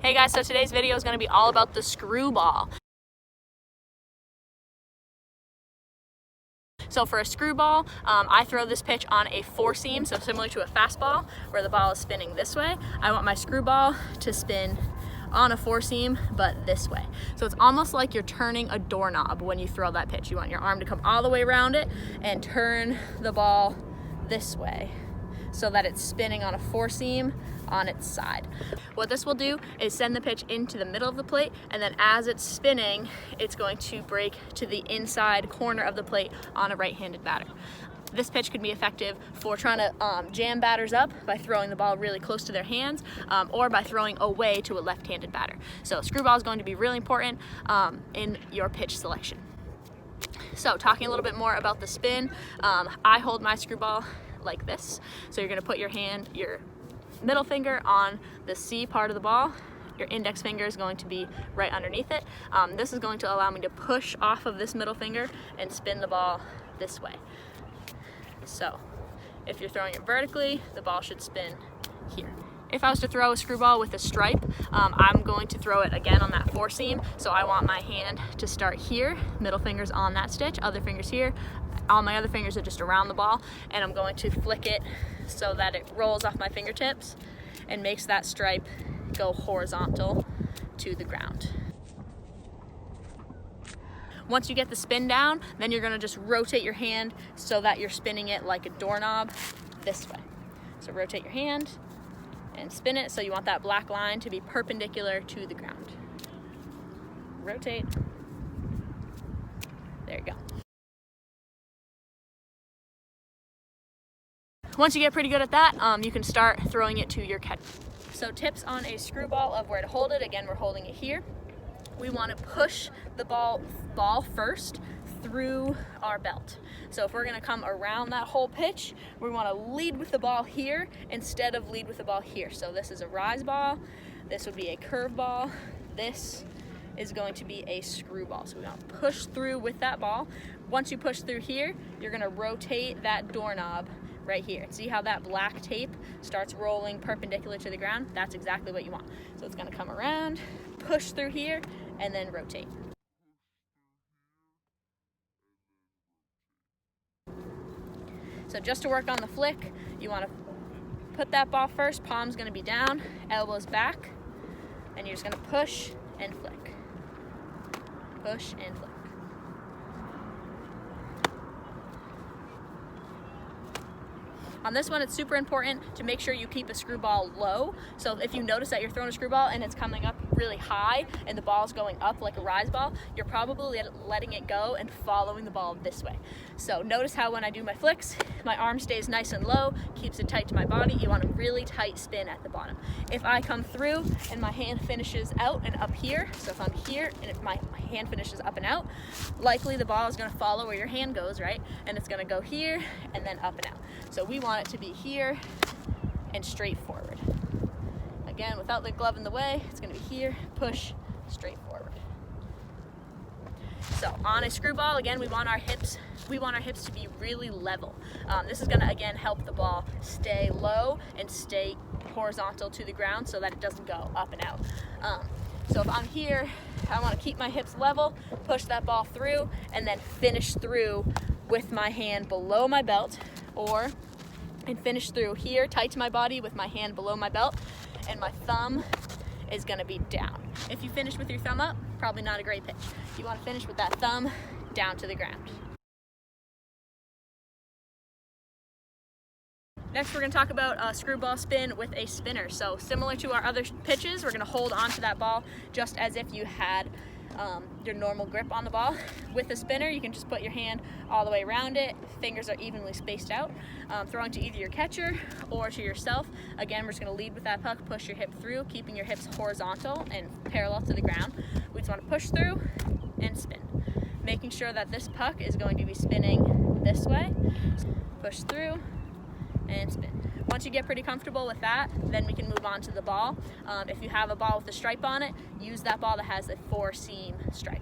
Hey guys, so today's video is going to be all about the screwball. So for a screwball, I throw this pitch on a four seam, so similar to a fastball where the ball is spinning this way. I want my screwball to spin on a four seam, but this way. So it's almost like you're turning a doorknob when you throw that pitch. You want your arm to come all the way around it and turn the ball this way so that it's spinning on a four seam on its side. What this will do is send the pitch into the middle of the plate, and then as it's spinning, it's going to break to the inside corner of the plate on a right-handed batter. This pitch could be effective for trying to jam batters up by throwing the ball really close to their hands, or by throwing away to a left-handed batter. So screwball is going to be really important in your pitch selection. So talking a little bit more about the spin, I hold my screwball like this. So you're gonna put your middle finger on the C part of the ball. Your index finger is going to be right underneath it. This is going to allow me to push off of this middle finger and spin the ball this way. So if you're throwing it vertically, the ball should spin here. If I was to throw a screwball with a stripe, I'm going to throw it again on that four seam. So I want my hand to start here, middle finger's on that stitch, other fingers here. All my other fingers are just around the ball, and I'm going to flick it so that it rolls off my fingertips and makes that stripe go horizontal to the ground. Once you get the spin down, then you're gonna just rotate your hand so that you're spinning it like a doorknob this way. So rotate your hand and spin it so you want that black line to be perpendicular to the ground. Rotate. There you go. Once you get pretty good at that, you can start throwing it to your catcher. So tips on a screwball of where to hold it. Again, we're holding it here. We want to push the ball first through our belt. So if we're going to come around that whole pitch, we want to lead with the ball here instead of lead with the ball here. So this is a rise ball. This would be a curve ball. This is going to be a screwball. So we want to push through with that ball. Once you push through here, you're going to rotate that doorknob right here. See how that black tape starts rolling perpendicular to the ground? That's exactly what you want. So it's going to come around, push through here, and then rotate. So just to work on the flick, you want to put that ball first, palm's going to be down, elbows back, and you're just going to push and flick. Push and flick. On this one, it's super important to make sure you keep a screwball low. So if you notice that you're throwing a screwball and it's coming up really high and the ball's going up like a rise ball, you're probably letting it go and following the ball this way. So notice how when I do my flicks, my arm stays nice and low, keeps it tight to my body. You want a really tight spin at the bottom. If I come through and my hand finishes out and up here, so if I'm here and if my hand finishes up and out, likely the ball is going to follow where your hand goes, right? And it's going to go here and then up and out. So we want it to be here and straight forward. Again, without the glove in the way, it's going to be here, push, straight forward. So on a screwball, again, we want our hips to be really level. This is going to again help the ball stay low and stay horizontal to the ground so that it doesn't go up and out. So if I'm here, I want to keep my hips level, push that ball through, and then finish through with my hand below my belt, and finish through here, tight to my body with my hand below my belt, and my thumb is gonna be down. If you finish with your thumb up, probably not a great pitch. You wanna finish with that thumb down to the ground. Next, we're going to talk about a screwball spin with a spinner. So similar to our other pitches, we're going to hold on to that ball just as if you had your normal grip on the ball. With a spinner, you can just put your hand all the way around it. Fingers are evenly spaced out. Throwing to either your catcher or to yourself. Again, we're just going to lead with that puck, push your hip through, keeping your hips horizontal and parallel to the ground. We just want to push through and spin. Making sure that this puck is going to be spinning this way. Push through and spin. Once you get pretty comfortable with that, then we can move on to the ball. If you have a ball with a stripe on it, use that ball that has a four seam stripe.